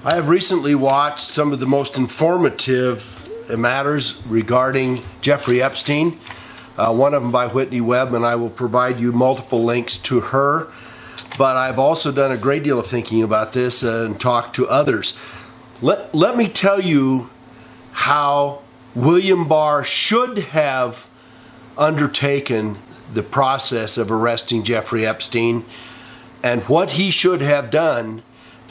I have recently watched some of the most informative matters regarding Jeffry Epstein, one of them by Whitney, Webb, and I will provide you multiple links to her. But I've also done a great deal of thinking about this and talked to others. Let me tell you how William Barr should have undertaken the process of arresting Jeffry Epstein and what he should have done,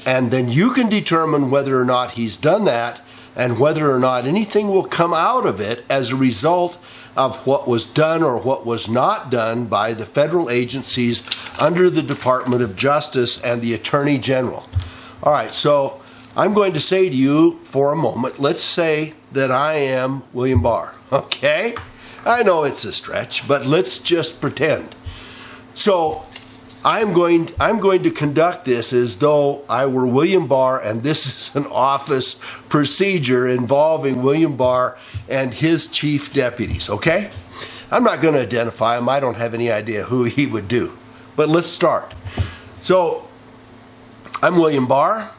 and then you can determine whether or not he's done that and whether or not anything will come out of it as a result of what was done or what was not done by the federal agencies under the Department of Justice and the Attorney General. All right, so I'm going to say to you for a moment, let's say that I am William Barr, okay? I know it's a stretch, but let's just pretend. So I'm going to conduct this as though I were William Barr, and this is an office procedure involving William Barr and his chief deputies, okay? I'm not going to identify him. I don't have any idea who he would do. But let's start. So I'm William Barr,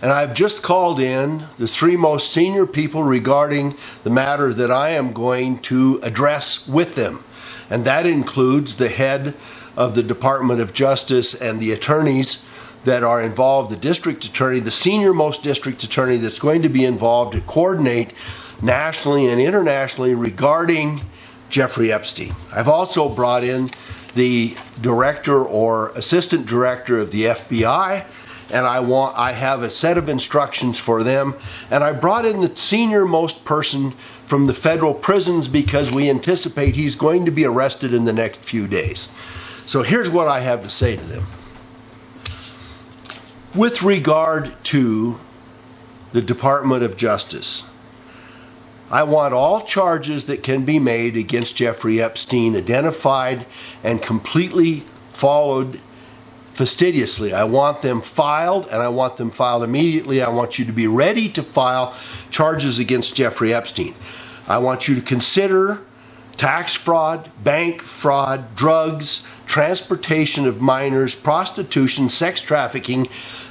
and I've just called in the three most senior people regarding the matter that I am going to address with them. And that includes the head of the Department of Justice and the attorneys that are involved, the district attorney, the senior most district attorney that's going to be involved to coordinate nationally and internationally regarding Jeffry Epstein. I've also brought in the director or assistant director of the FBI, and I have a set of instructions for them, and I brought in the senior most person from the federal prisons because we anticipate he's going to be arrested in the next few days. So here's what I have to say to them. With regard to the Department of Justice, I want all charges that can be made against Jeffry Epstein identified and completely followed fastidiously. I want them filed, and I want them filed immediately. I want you to be ready to file charges against Jeffry Epstein. I want you to consider tax fraud, bank fraud, drugs, transportation of minors, prostitution, sex trafficking,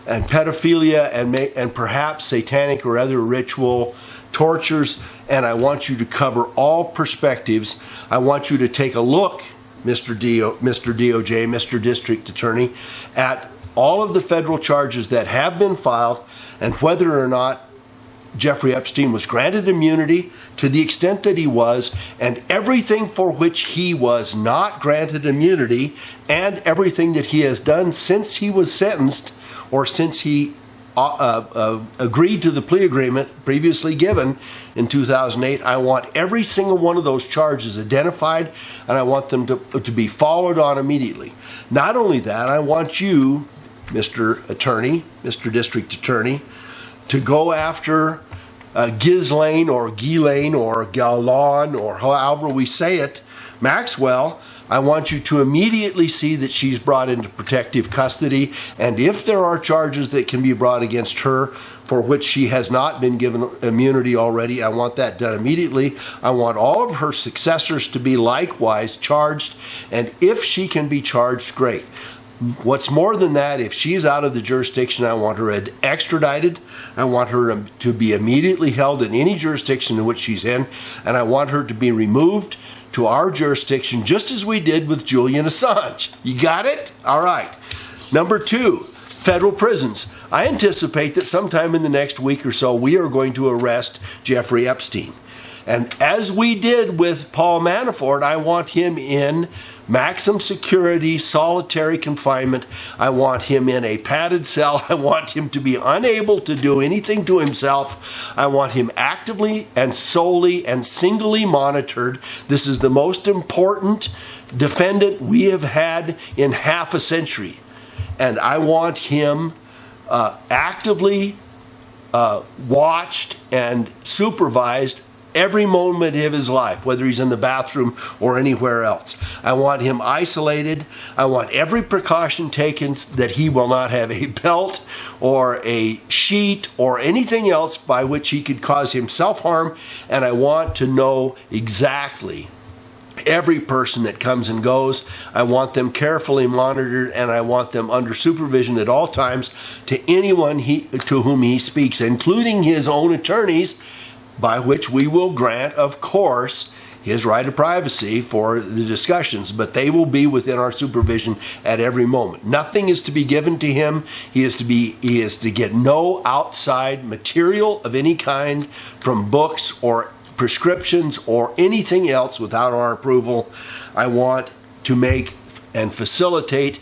and pedophilia, and perhaps satanic or other ritual tortures. And I want you to cover all perspectives. I want you to take a look, Mr. DOJ, Mr. District Attorney, at all of the federal charges that have been filed and whether or not Jeffry Epstein was granted immunity to the extent that he was, and everything for which he was not granted immunity, and everything that he has done since he was sentenced or since he agreed to the plea agreement previously given in 2008. I want every single one of those charges identified, and I want them to be followed on immediately. Not only that, I want you, Mr. Attorney, Mr. District Attorney, to go after Ghislaine or Ghislaine or Galon or however we say it, Maxwell. I want you to immediately see that she's brought into protective custody, and if there are charges that can be brought against her for which she has not been given immunity already, I want that done immediately. I want all of her successors to be likewise charged, and if she can be charged, great. What's more than that, if she's out of the jurisdiction, I want her extradited. I want her to be immediately held in any jurisdiction in which she's in, and I want her to be removed to our jurisdiction, just as we did with Julian Assange. You got it? All right. Number two, federal prisons. I anticipate that sometime in the next week or so, we are going to arrest Jeffry Epstein. And as we did with Paul Manafort, I want him in maximum security, solitary confinement. I want him in a padded cell. I want him to be unable to do anything to himself. I want him actively and solely and singly monitored. This is the most important defendant we have had in half a century. And I want him actively watched and supervised every moment of his life, whether he's in the bathroom or anywhere else. I want him isolated. I want every precaution taken that he will not have a belt or a sheet or anything else by which he could cause himself harm. And I want to know exactly Every person that comes and goes, I want them carefully monitored, and I want them under supervision at all times to anyone to whom he speaks, including his own attorneys, by which we will grant, of course, his right of privacy for the discussions, but they will be within our supervision at every moment. Nothing is to be given to him. He is to get no outside material of any kind from books or prescriptions or anything else without our approval. I want to make and facilitate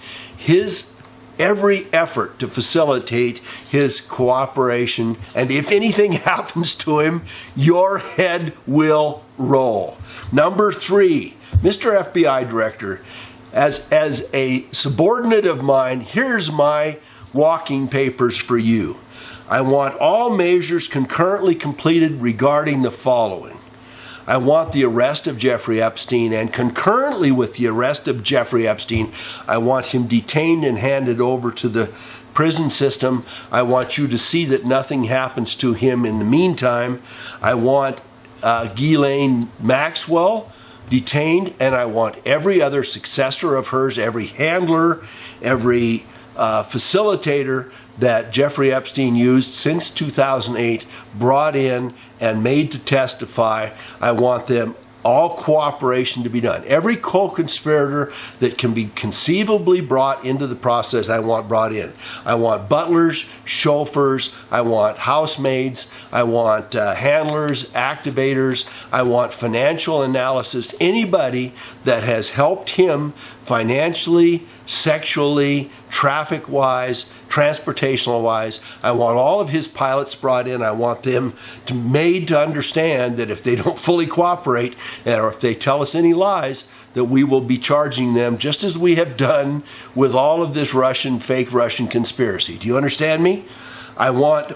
every effort to facilitate his cooperation, and if anything happens to him, your head will roll. Number 3, Mr. FBI Director, as a subordinate of mine, here's my walking papers for you. I want all measures concurrently completed regarding the following. I want the arrest of Jeffry Epstein, and concurrently with the arrest of Jeffry Epstein, I want him detained and handed over to the prison system. I want you to see that nothing happens to him in the meantime. I want Ghislaine Maxwell detained, and I want every other successor of hers, every handler, every facilitator that Jeffry Epstein used since 2008, brought in and made to testify. I want them all cooperation to be done. Every co-conspirator that can be conceivably brought into the process, I want brought in. I want butlers, chauffeurs, I want housemaids, I want handlers, activators, I want financial analysis, anybody that has helped him financially, sexually, traffic-wise, transportational-wise. I want all of his pilots brought in. I want them made to understand that if they don't fully cooperate, or if they tell us any lies, that we will be charging them just as we have done with all of this fake Russian conspiracy. Do you understand me? I want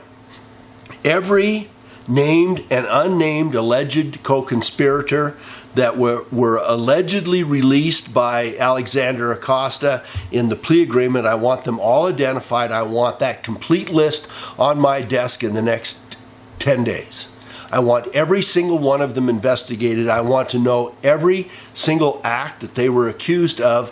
every named and unnamed alleged co-conspirator that were allegedly released by Alexander Acosta in the plea agreement. I want them all identified. I want that complete list on my desk in the next 10 days. I want every single one of them investigated. I want to know every single act that they were accused of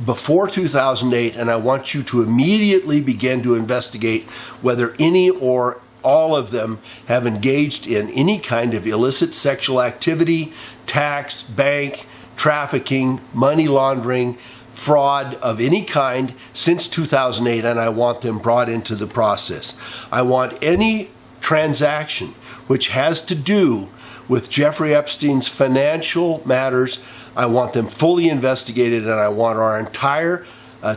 before 2008, and I want you to immediately begin to investigate whether any or all of them have engaged in any kind of illicit sexual activity, tax, bank, trafficking, money laundering, fraud of any kind since 2008, and I want them brought into the process. I want any transaction which has to do with Jeffry Epstein's financial matters, I want them fully investigated, and I want our entire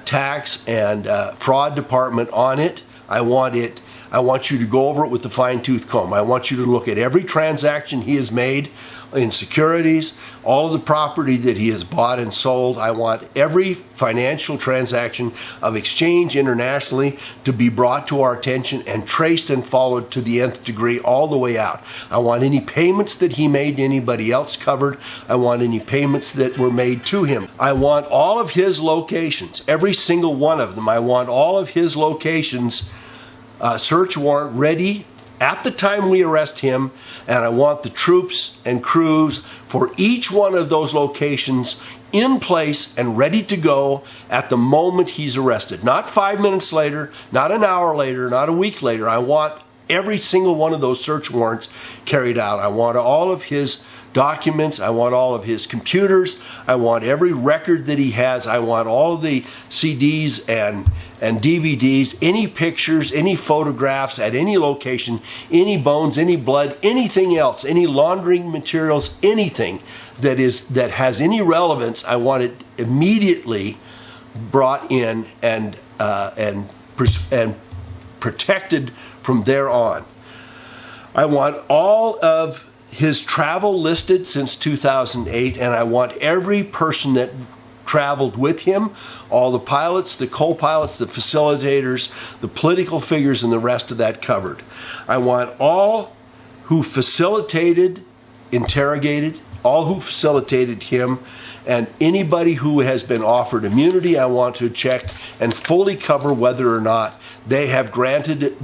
tax and fraud department on it. I want you to go over it with the fine-tooth comb. I want you to look at every transaction he has made in securities, all of the property that he has bought and sold. I want every financial transaction of exchange internationally to be brought to our attention and traced and followed to the nth degree all the way out. I want any payments that he made to anybody else covered. I want any payments that were made to him. I want all of his locations, every single one of them. I want all of his locations search warrant ready at the time we arrest him, and I want the troops and crews for each one of those locations in place and ready to go at the moment he's arrested. Not 5 minutes later, not an hour later, not a week later. I want every single one of those search warrants carried out. I want all of his documents. I want all of his computers. I want every record that he has. I want all of the CDs and DVDs, any pictures, any photographs at any location, any bones, any blood, anything else, any laundering materials, anything that has any relevance. I want it immediately brought in and protected from there on. I want all of his travel listed since 2008, and I want every person that traveled with him, all the pilots, the co-pilots, the facilitators, the political figures, and the rest of that covered. I want all who facilitated, interrogated, all who facilitated him, and anybody who has been offered immunity. I want to check and fully cover whether or not they have committed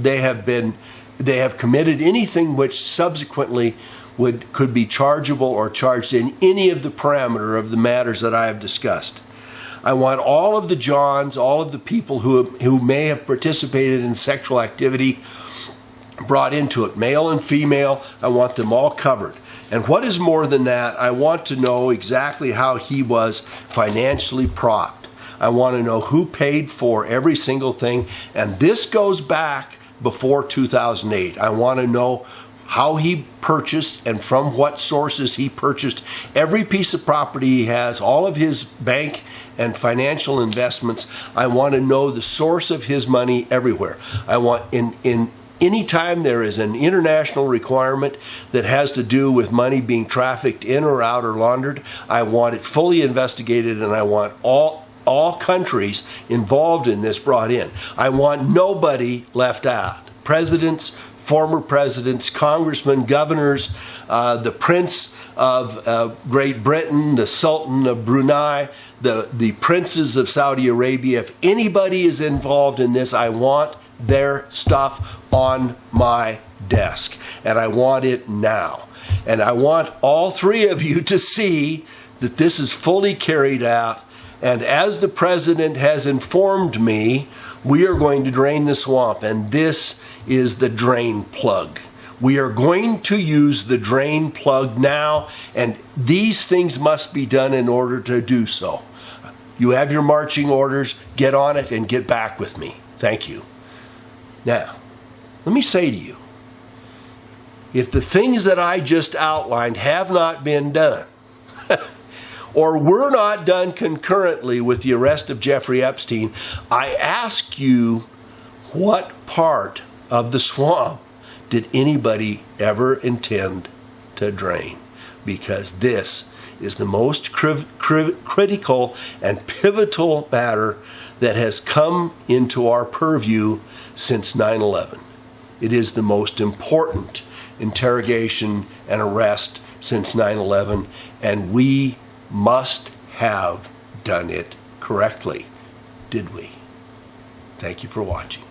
anything which subsequently could be chargeable or charged in any of the parameter of the matters that I have discussed. I want all of the Johns, all of the people who may have participated in sexual activity brought into it, male and female. I want them all covered. And what is more than that, I want to know exactly how he was financially propped. I want to know who paid for every single thing. And this goes back before 2008. I want to know how he purchased and from what sources he purchased every piece of property he has, all of his bank and financial investments. I want to know the source of his money everywhere. I want in anytime there is an international requirement that has to do with money being trafficked in or out or laundered, I want it fully investigated, and I want all countries involved in this brought in. I want nobody left out. Presidents, former presidents, congressmen, governors, the Prince of Great Britain, the Sultan of Brunei, the princes of Saudi Arabia. If anybody is involved in this, I want their stuff on my desk, and I want it now. And I want all three of you to see that this is fully carried out. And as the president has informed me, we are going to drain the swamp, and this is the drain plug. We are going to use the drain plug now, and these things must be done in order to do so. You have your marching orders. Get on it and get back with me. Thank you. Now, let me say to you, if the things that I just outlined have not been done, or were not done concurrently with the arrest of Jeffry Epstein, I ask you, what part of the swamp did anybody ever intend to drain? Because this is the most critical and pivotal matter that has come into our purview since 9/11. It is the most important interrogation and arrest since 9/11, and we must have done it correctly. Did we? Thank you for watching.